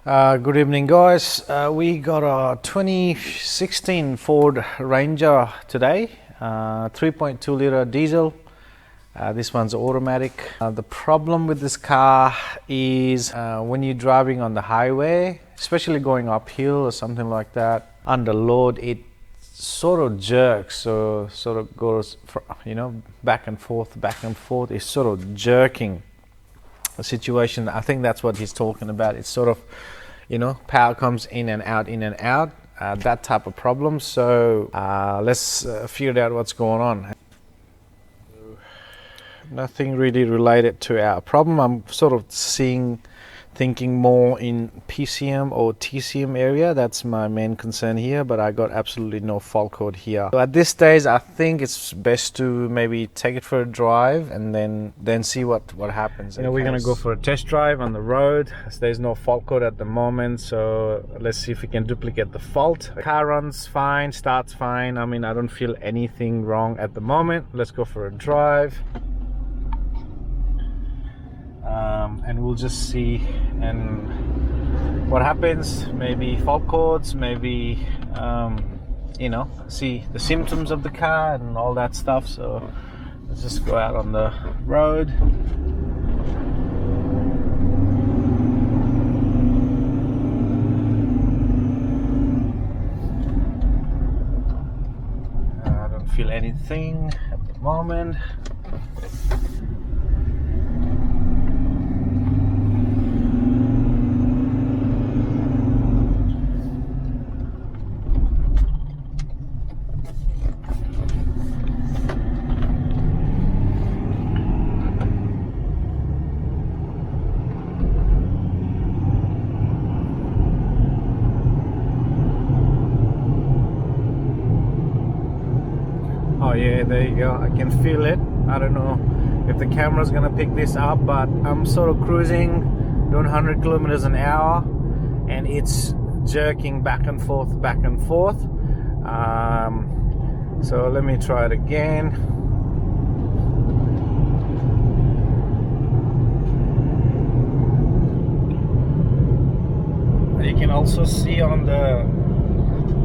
Good evening, guys. We got a 2016 Ford Ranger today, 3.2 liter diesel. This one's automatic. The problem with this car is when you're driving on the highway, especially going uphill or something like that, under load, it sort of jerks, so sort of goes, back and forth. It's sort of jerking the situation. I think that's what he's talking about. It's sort of, power comes in and out, that type of problem. So let's figure out what's going on. Nothing really related to our problem. I'm sort of thinking more in PCM or TCM area. That's my main concern here, but I got absolutely no fault code here. So at this stage, I think it's best to maybe take it for a drive and then see what happens. We're gonna go for a test drive on the road. There's no fault code at the moment, so let's see if we can duplicate the fault. The car runs fine, starts fine. I mean, I don't feel anything wrong at the moment. Let's go for a drive. And we'll just see and what happens. Maybe fault codes, maybe see the symptoms of the car and all that stuff. So let's just go out on the road. I don't feel anything at the moment. Oh yeah, there you go. I can feel it. I don't know if the camera's gonna pick this up, but I'm sort of cruising, doing 100 kilometers an hour, and it's jerking back and forth. So let me try it again. You can also see on the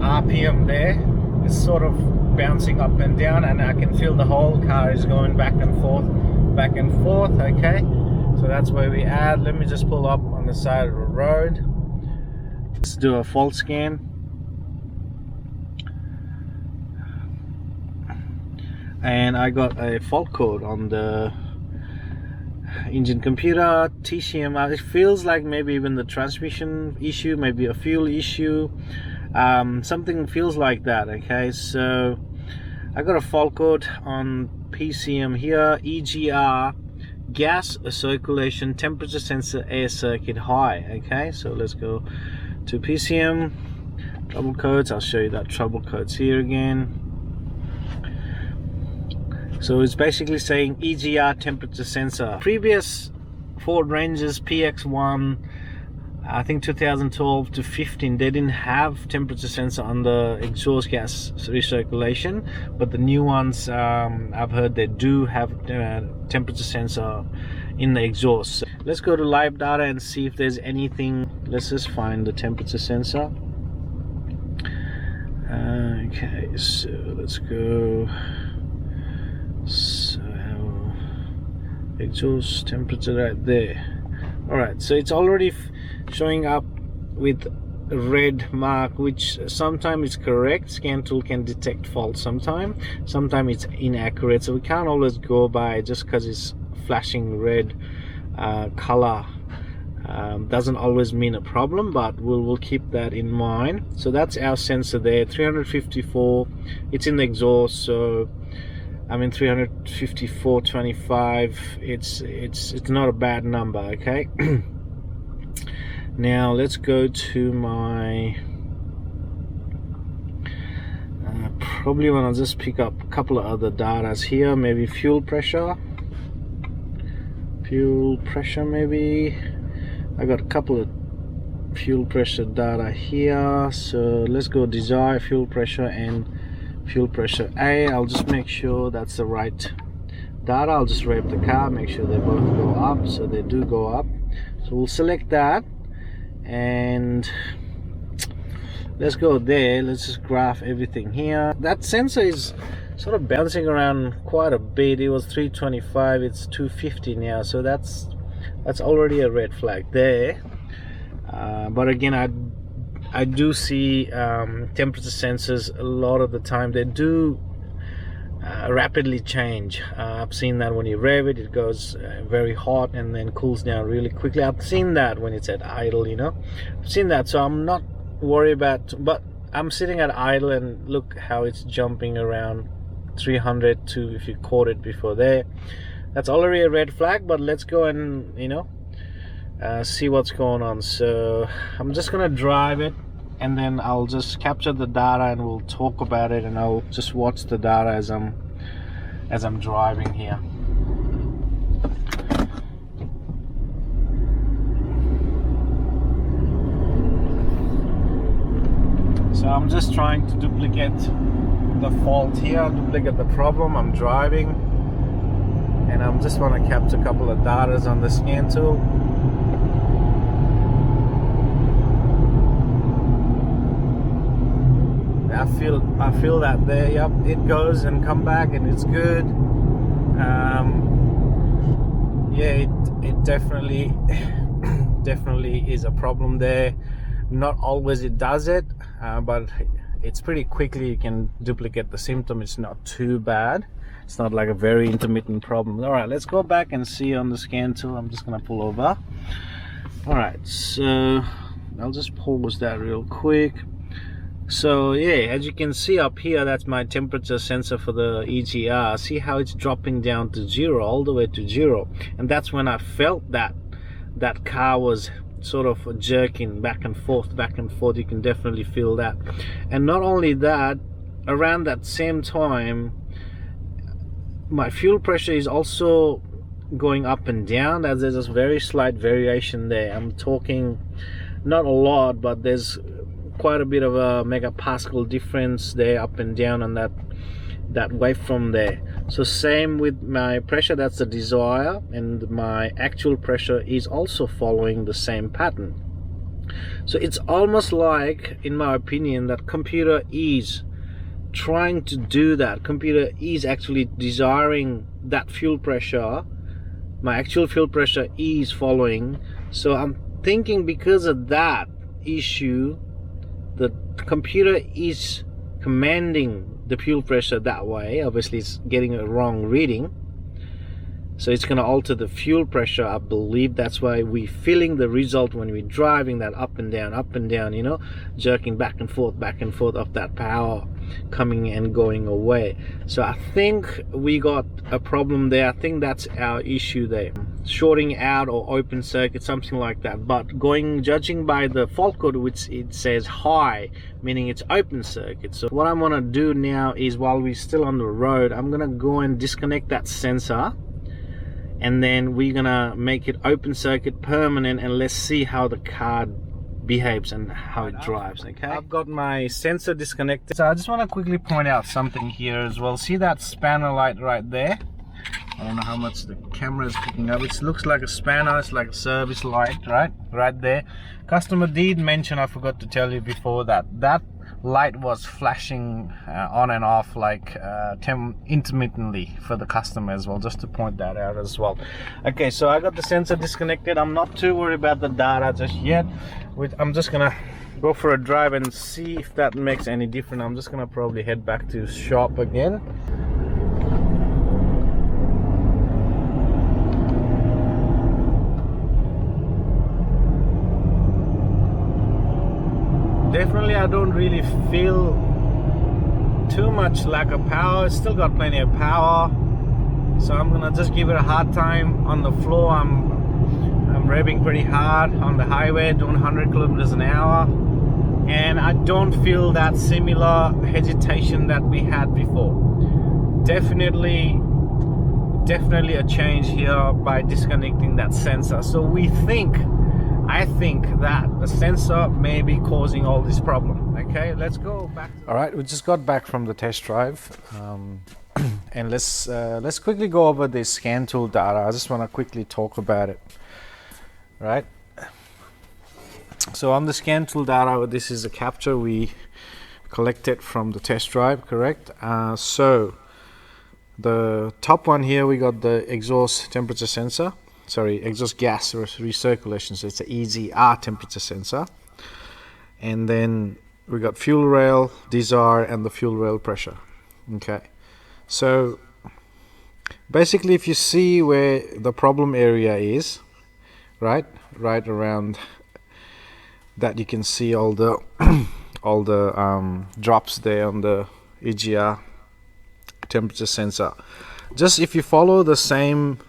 RPM there, it's sort of bouncing up and down, and I can feel the whole car is going back and forth. Okay, so that's where we at. Let me just pull up on the side of the road. Let's do a fault scan. And I got a fault code on the engine computer, TCM. It feels like maybe even the transmission issue, maybe a fuel issue. Something feels like that. Okay, so I got a fault code on PCM here, EGR, gas circulation temperature sensor air circuit high. Okay, so let's go to PCM trouble codes. I'll show you that trouble codes here again. So it's basically saying EGR temperature sensor. Previous Ford Rangers PX1, I think 2012 to 15, they didn't have temperature sensor on the exhaust gas recirculation, but the new ones, I've heard they do have temperature sensor in the exhaust. So let's go to live data and see if there's anything. Let's just find the temperature sensor. Okay, so let's go. So exhaust temperature right there. All right, so it's already showing up with a red mark, which sometimes is correct. Scan tool can detect fault sometimes it's inaccurate, so we can't always go by just because it's flashing red color. Doesn't always mean a problem, but we'll keep that in mind. So that's our sensor there, 354. It's in the exhaust, so I mean 354.25. It's not a bad number. Okay. Now let's go to my probably want to just pick up a couple of other datas here. Maybe fuel pressure maybe. I got a couple of fuel pressure data here, so let's go desired fuel pressure and fuel pressure A. I'll just make sure that's the right data. I'll just rev the car, make sure they both go up. So they do go up, so we'll select that, and let's go there. Let's just graph everything here. That sensor is sort of bouncing around quite a bit. It was 325, it's 250 now, so that's already a red flag there. But again, I do see temperature sensors a lot of the time. They do rapidly change. I've seen that when you rev it, it goes very hot and then cools down really quickly. I've seen that when it's at idle, you know. I've seen that, so I'm not worried about, but I'm sitting at idle and look how it's jumping around 300 to, if you caught it before there, that's already a red flag. But let's go and, you know, see what's going on. So I'm just gonna drive it, and then I'll just capture the data and we'll talk about it, and I'll just watch the data as I'm driving here. So I'm just trying to duplicate the fault here, duplicate the problem. I'm driving and I'm just want to capture a couple of data on the scan tool. I feel that there. Yep, it goes and come back and it's good. Yeah, it definitely definitely is a problem there. Not always it does it, but it's pretty quickly you can duplicate the symptom. It's not too bad. It's not like a very intermittent problem. All right, let's go back and see on the scan tool. I'm just gonna pull over. All right, so I'll just pause that real quick. So yeah, as you can see up here, that's my temperature sensor for the EGR. See how it's dropping down to 0, all the way to 0, and that's when I felt that car was sort of jerking back and forth. You can definitely feel that. And not only that, around that same time my fuel pressure is also going up and down. As there's this very slight variation there. I'm talking not a lot, but there's quite a bit of a megapascal difference there, up and down on that waveform there. So same with my pressure, that's the desire, and my actual pressure is also following the same pattern. So it's almost like, in my opinion, that computer is trying to do that. Computer is actually desiring that fuel pressure. My actual fuel pressure is following. So I'm thinking because of that issue, the computer is commanding the fuel pressure that way. Obviously it's getting a wrong reading, so it's going to alter the fuel pressure. I believe that's why we're feeling the result when we're driving, that up and down, you know, jerking back and forth of that power coming and going away. So I think we got a problem there. I think that's our issue there, shorting out or open circuit, something like that. But judging by the fault code, which it says high, meaning it's open circuit. So what I'm gonna do now is, while we're still on the road, I'm gonna go and disconnect that sensor, and then we're gonna make it open circuit permanent, and let's see how the car behaves and how it drives. Okay, I've got my sensor disconnected. So I just want to quickly point out something here as well. See that spanner light right there? I don't know how much the camera is picking up. It looks like a spanner. It's like a service light, right there. Customer did mention, I forgot to tell you before, that light was flashing on and off like intermittently for the customer as well, just to point that out as well. Okay, so I got the sensor disconnected. I'm not too worried about the data just yet. I'm just gonna go for a drive and see if that makes any difference. I'm just gonna probably head back to shop again. Definitely I don't really feel too much lack of power. It's still got plenty of power, so I'm gonna just give it a hard time on the floor. I'm revving pretty hard on the highway, doing 100 kilometers an hour, and I don't feel that similar hesitation that we had before. Definitely a change here by disconnecting that sensor. So I think that the sensor may be causing all this problem. Okay, let's go back. All right, we just got back from the test drive, and let's quickly go over this scan tool data. I just want to quickly talk about it. Right, So on the scan tool data, this is a capture we collected from the test drive, correct? So the top one here, we got the exhaust temperature sensor, sorry, exhaust gas recirculation, so it's an EGR temperature sensor. And then we got fuel rail, desire, and the fuel rail pressure. Okay, so basically if you see where the problem area is, right around that, you can see all the all the drops there on the EGR temperature sensor. Just if you follow the same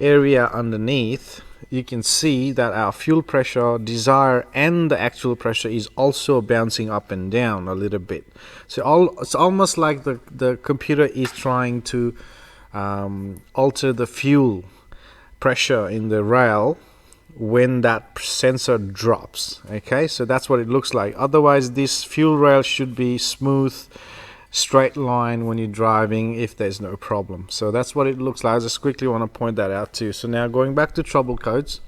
area underneath, you can see that our fuel pressure, desire, and the actual pressure is also bouncing up and down a little bit. So it's almost like the computer is trying to alter the fuel pressure in the rail when that sensor drops. Okay, so that's what it looks like. Otherwise, this fuel rail should be smooth, straight line when you're driving if there's no problem. So that's what it looks like. I just quickly want to point that out too. So now going back to trouble codes,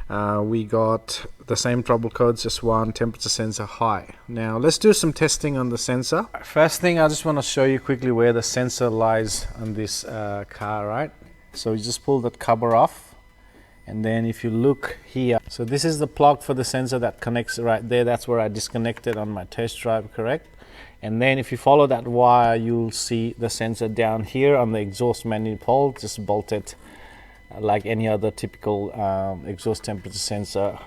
we got the same trouble codes, just one temperature sensor high. Now let's do some testing on the sensor. First thing, I just want to show you quickly where the sensor lies on this car, right? So you just pull that cover off, and then if you look here, so this is the plug for the sensor that connects right there. That's where I disconnected on my test drive, correct? And then if you follow that wire, you'll see the sensor down here on the exhaust manifold, just bolted like any other typical exhaust temperature sensor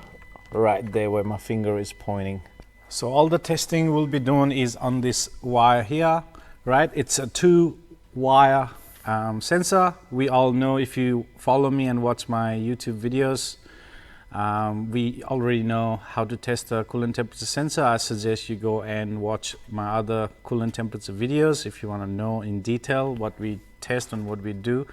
right there where my finger is pointing. So all the testing we'll be doing is on this wire here, right? It's a 2-wire sensor. We all know, if you follow me and watch my YouTube videos, we already know how to test a coolant temperature sensor. I suggest you go and watch my other coolant temperature videos if you want to know in detail what we test and what we do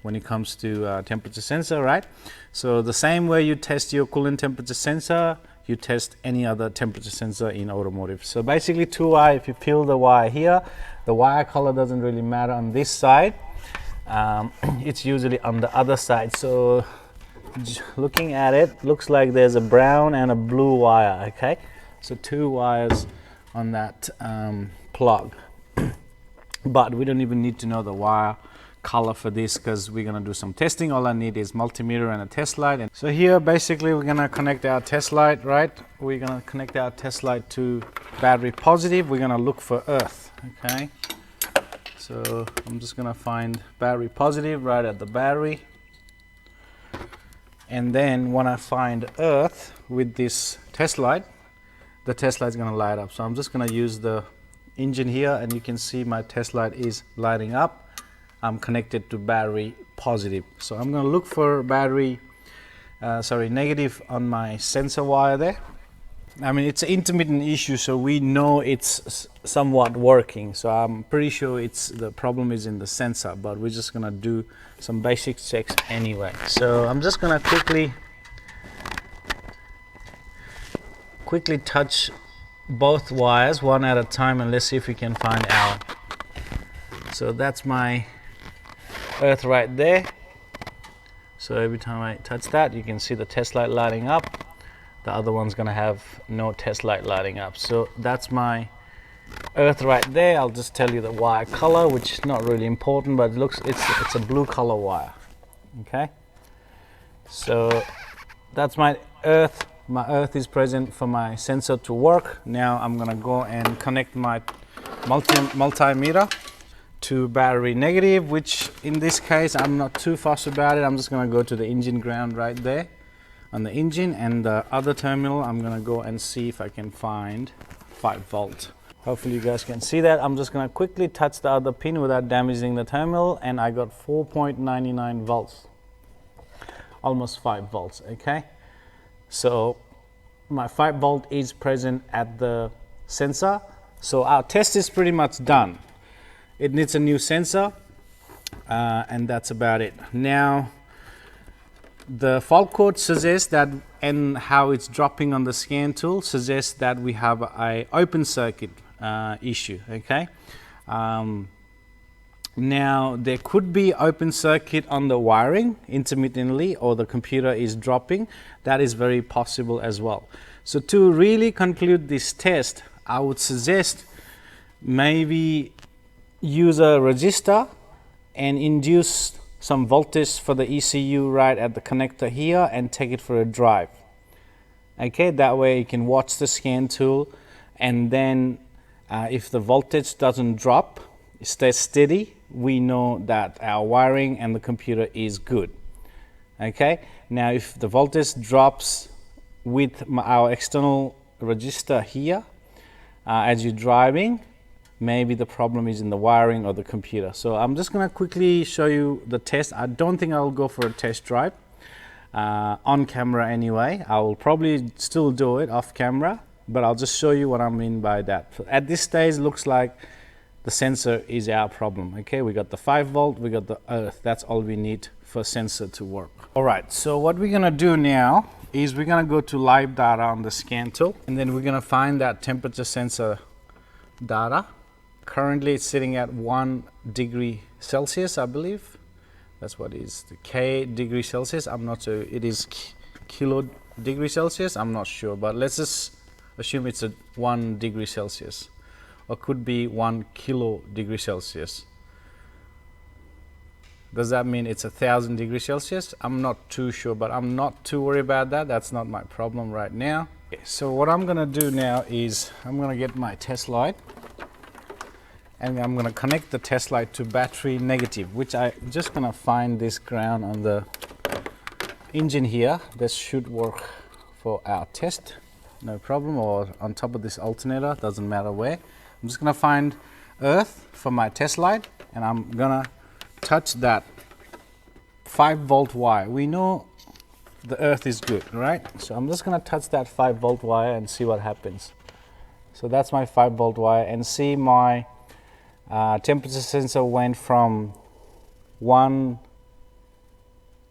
when it comes to temperature sensor, right? So the same way you test your coolant temperature sensor, you test any other temperature sensor in automotive. So basically 2-wire, if you peel the wire here, the wire color doesn't really matter on this side. It's usually on the other side. So looking at it, looks like there's a brown and a blue wire. Okay, so 2 wires on that plug. But we don't even need to know the wire color for this because we're going to do some testing. All I need is multimeter and a test light. And so here basically we're going to connect our test light, right? We're going to connect our test light to battery positive. We're going to look for earth. Okay, so I'm just going to find battery positive right at the battery. And then when I find earth with this test light, the test light is going to light up. So I'm just going to use the engine here, and you can see my test light is lighting up. I'm connected to battery positive. So I'm going to look for battery, negative on my sensor wire there. I mean, it's an intermittent issue, so we know it's somewhat working. So I'm pretty sure the problem is in the sensor, but we're just going to do some basic checks anyway. So I'm just going to quickly touch both wires one at a time, and let's see if we can find out. So that's my earth right there. So every time I touch that, you can see the test light lighting up. The other one's gonna have no test light lighting up. So that's my earth right there. I'll just tell you the wire color, which is not really important, but it's a blue color wire. Okay, so that's my earth. My earth is present for my sensor to work. Now I'm gonna go and connect my multimeter to battery negative, which in this case I'm not too fussed about it. I'm just gonna go to the engine ground right there on the engine, and the other terminal I'm gonna go and see if I can find 5 volt. Hopefully you guys can see that. I'm just gonna quickly touch the other pin without damaging the terminal, and I got 4.99 volts, almost 5 volts. Okay, so my 5 volt is present at the sensor. So our test is pretty much done. It needs a new sensor, and that's about it. Now the fault code suggests that, and how it's dropping on the scan tool suggests that we have a open circuit issue. Okay, now there could be open circuit on the wiring intermittently, or the computer is dropping. That is very possible as well. So to really conclude this test, I would suggest maybe use a resistor and induce some voltage for the ECU right at the connector here and take it for a drive. Okay, that way you can watch the scan tool, and then if the voltage doesn't drop, it stays steady, we know that our wiring and the computer is good. Okay, now if the voltage drops with our external resistor here as you're driving, maybe the problem is in the wiring or the computer. So I'm just going to quickly show you the test. I don't think I'll go for a test drive on camera anyway. I will probably still do it off camera, but I'll just show you what I mean by that. So at this stage, looks like the sensor is our problem. Okay, we got the 5 volt, we got the earth. That's all we need for sensor to work. All right, so what we're gonna do now is we're gonna go to live data on the scan tool, and then we're gonna find that temperature sensor data. Currently it's sitting at 1 degree Celsius, I believe. That's what is the K degree Celsius. I'm not sure. It is kilo degree Celsius. I'm not sure, but let's just assume it's a 1 degree Celsius, or could be 1 kilo degree Celsius. Does that mean it's 1,000 degrees Celsius? I'm not too sure, but I'm not too worried about that. That's not my problem right now. Okay, so what I'm gonna do now is I'm gonna get my test light, and I'm gonna connect the test light to battery negative, which I just gonna find this ground on the engine here. This should work for our test, no problem, or on top of this alternator, doesn't matter where. I'm just gonna find earth for my test light, and I'm gonna touch that 5 volt wire. We know the earth is good, right? So I'm just gonna touch that 5 volt wire and see what happens. So that's my 5 volt wire, and see my temperature sensor went from 1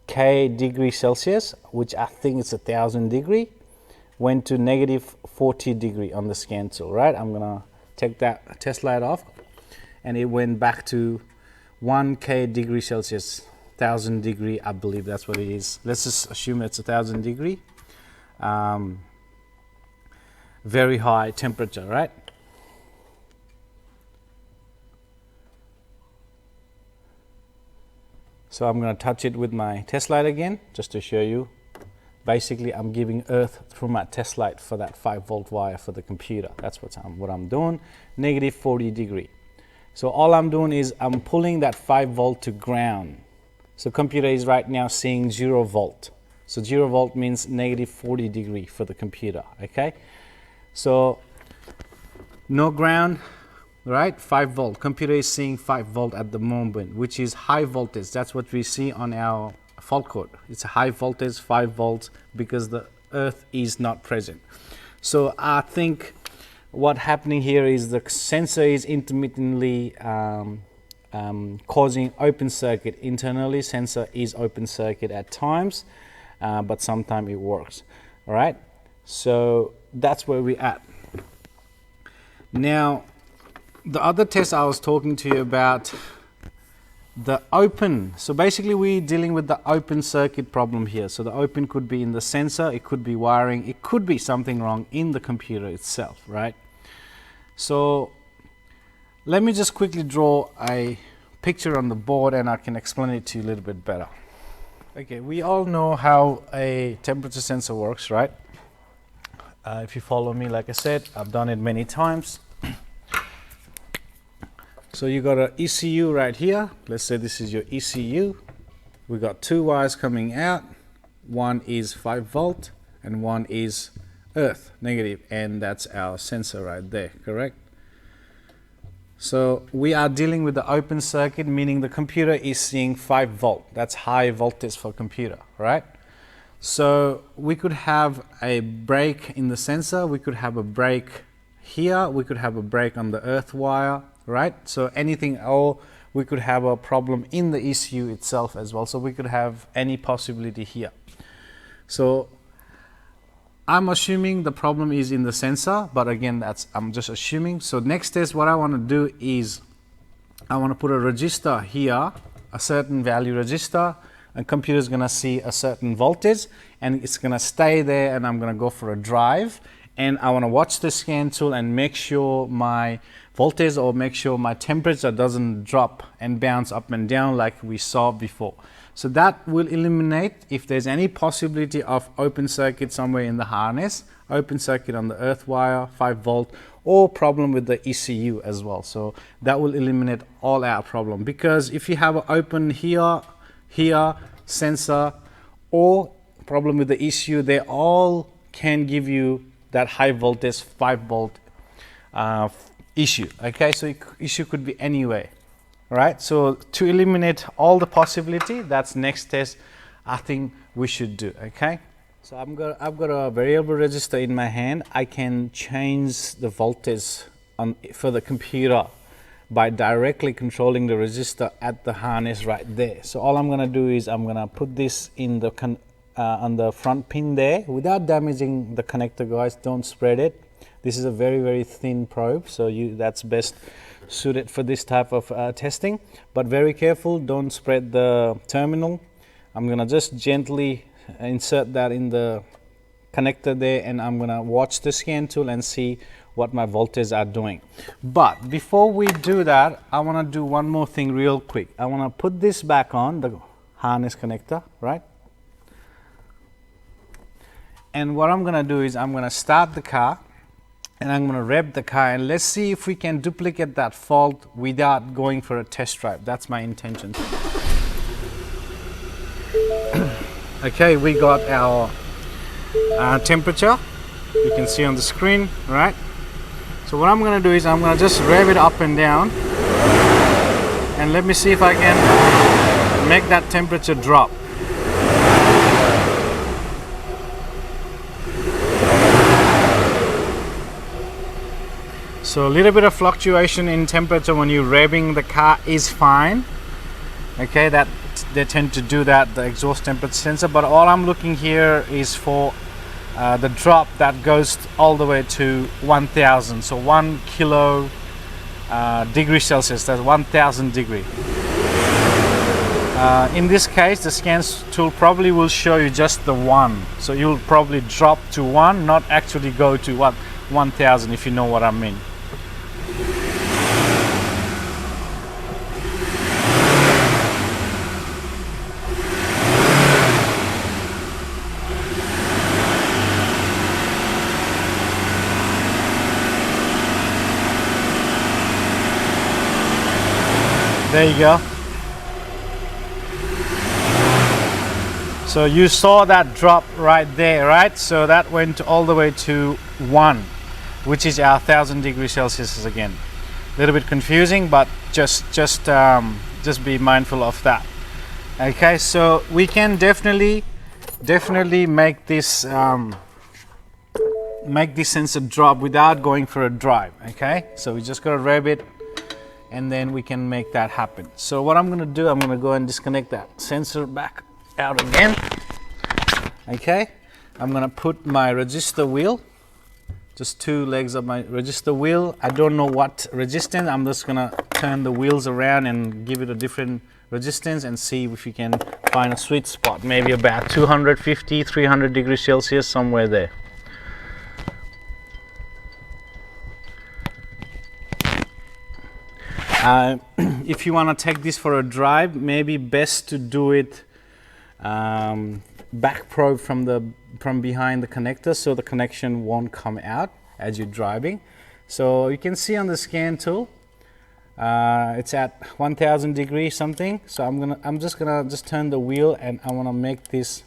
K degree Celsius, which I think it's 1,000 degree, went to negative 40 degree on the scan tool, right? I'm gonna take that test light off, and it went back to 1 K degree Celsius, 1,000 degree, I believe that's what it is. Let's just assume it's 1,000 degree. Very high temperature, right? So I'm going to touch it with my test light again, just to show you. Basically, I'm giving earth through my test light for that 5 volt wire for the computer. That's what I'm doing, negative 40 degree. So all I'm doing is I'm pulling that 5 volt to ground. So computer is right now seeing 0 volt. So 0 volt means negative 40 degree for the computer, okay? So no ground, right? 5 volt. Computer is seeing 5 volt at the moment, which is high voltage. That's what we see on our fault code. It's a high voltage, 5 volts, because the earth is not present. So I think what happening here is the sensor is intermittently causing open circuit internally. Sensor is open circuit at times, but sometimes it works. All right, so that's where we're at. Now, the other test I was talking to you about, the open. So basically we're dealing with the open circuit problem here. So the open could be in the sensor, it could be wiring, it could be something wrong in the computer itself, right? So let me just quickly draw a picture on the board, and I can explain it to you a little bit better. Okay, we all know how a temperature sensor works, right? If you follow me, like I said, I've done it many times. So you got an ECU right here. Let's say this is your ECU. We got 2 wires coming out. One is 5 volt and one is earth, negative, and that's our sensor right there, correct? So we are dealing with the open circuit, meaning the computer is seeing 5 volt. That's high voltage for computer, right? So we could have a break in the sensor, we could have a break here, we could have a break on the earth wire, right? So anything, or we could have a problem in the ECU itself as well. So we could have any possibility here. So I'm assuming the problem is in the sensor, but again, I'm just assuming. So next test, what I want to do is I want to put a resistor here, a certain value resistor, a computer is going to see a certain voltage and it's going to stay there, and I'm going to go for a drive, and I want to watch the scan tool and make sure my voltage or make sure my temperature doesn't drop and bounce up and down like we saw before. So that will eliminate if there's any possibility of open circuit somewhere in the harness, open circuit on the earth wire, 5 volt, or problem with the ECU as well. So that will eliminate all our problem, because if you have an open here, sensor, or problem with the ECU, they all can give you that high voltage 5 volt issue. Okay, so issue could be anywhere. Right, so to eliminate all the possibility, that's next test I think we should do. Okay, so I've got a variable resistor in my hand. I can change the voltage for the computer by directly controlling the resistor at the harness right there. So all I'm going to do is I'm going to put this in the on the front pin there without damaging the connector, guys. Don't spread it. This is a very thin probe, so that's best suited for this type of testing, but very careful, don't spread the terminal. I'm gonna just gently insert that in the connector there, and I'm gonna watch the scan tool and see what my voltages are doing. But before we do that, I want to do one more thing real quick. I want to put this back on the harness connector, right? And what I'm gonna do is I'm gonna start the car, and I'm going to rev the car, and let's see if we can duplicate that fault without going for a test drive. That's my intention. Okay, we got our temperature. You can see on the screen, right? So what I'm going to do is I'm going to just rev it up and down, and let me see if I can make that temperature drop. So a little bit of fluctuation in temperature when you're revving the car is fine. Okay, that they tend to do that, the exhaust temperature sensor, but all I'm looking here is for the drop that goes all the way to 1000. So 1 kilo degree Celsius, that's 1000 degree. In this case, the scan tool probably will show you just the 1. So you'll probably drop to 1, not actually go to 1000, if you know what I mean. There you go. So you saw that drop right there, right? So that went all the way to 1, which is our 1000 degrees Celsius again. A little bit confusing, but just be mindful of that. Okay, so we can definitely make this sensor drop without going for a drive. Okay, so we just gotta rev it, and then we can make that happen. So what I'm going to do, I'm going to go and disconnect that sensor back out again. Okay, I'm going to put my resistor wheel, just 2 legs of my resistor wheel. I don't know what resistance. I'm just going to turn the wheels around and give it a different resistance and see if we can find a sweet spot, maybe about 250, 300 degrees Celsius, somewhere there. If you want to take this for a drive, maybe best to do it back probe from behind the connector, so the connection won't come out as you're driving. So you can see on the scan tool, it's at 1000 degrees something. So I'm just gonna turn the wheel, and I want to make this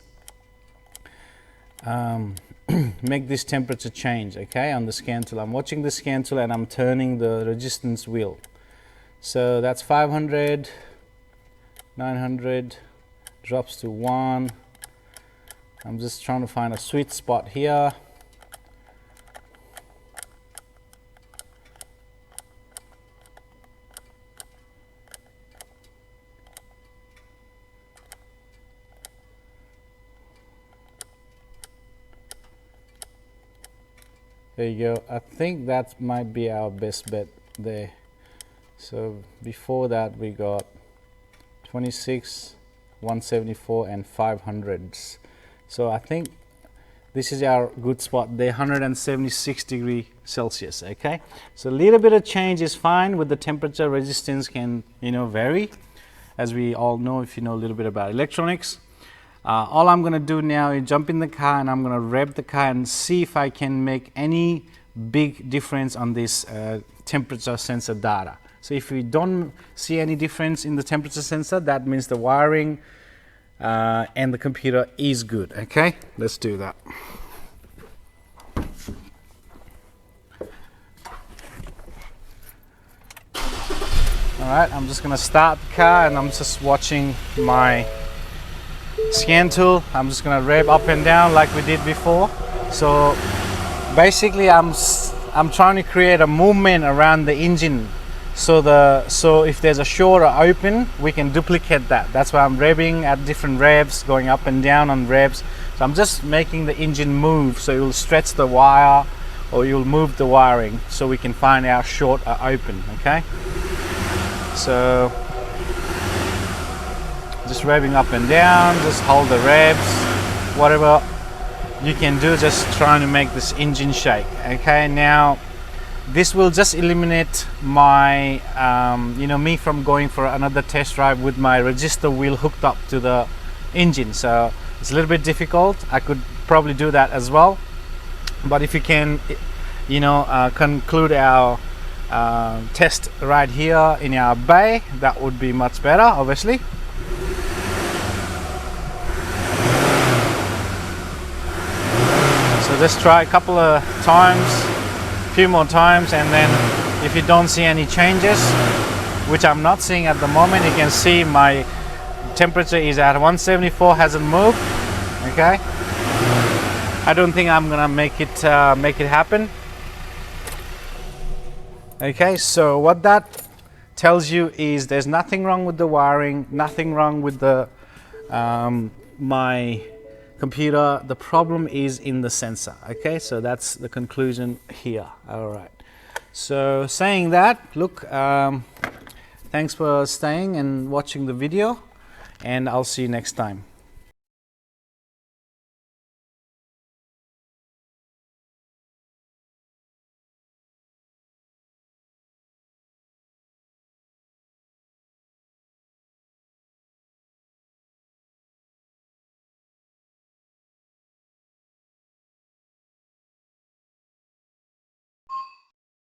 make this temperature change. Okay, on the scan tool, I'm watching the scan tool and I'm turning the resistance wheel. So that's 500, 900, drops to 1. I'm just trying to find a sweet spot here. There you go. I think that might be our best bet there. So before that we got 26, 174 and 500s. So I think this is our good spot there, 176 degree Celsius. Okay, so a little bit of change is fine. With the temperature, resistance can, you know, vary, as we all know if you know a little bit about electronics. All I'm going to do now is jump in the car and I'm going to rev the car and see if I can make any big difference on this temperature sensor data. So if we don't see any difference in the temperature sensor, that means the wiring and the computer is good. Okay, let's do that. Alright, I'm just going to start the car and I'm just watching my scan tool. I'm just going to rev up and down like we did before. So basically I'm trying to create a movement around the engine. So if there's a short or open, we can duplicate that. That's why I'm revving at different revs, going up and down on revs. So I'm just making the engine move, so you'll stretch the wire or you'll move the wiring so we can find our short or open. Okay, so just revving up and down, just hold the revs, whatever you can do, just trying to make this engine shake. Okay, now this will just eliminate my me from going for another test drive with my register wheel hooked up to the engine. So it's a little bit difficult. I could probably do that as well, but if you can conclude our test right here in our bay, that would be much better, obviously. So just try a couple of times, few more times, and then if you don't see any changes, which I'm not seeing at the moment, you can see my temperature is at 174, hasn't moved. Okay, I don't think I'm gonna make it happen. Okay, so what that tells you is there's nothing wrong with the wiring, nothing wrong with the my computer. The problem is in the sensor. Okay, so that's the conclusion here. All right, so saying that, look, thanks for staying and watching the video, and I'll see you next time.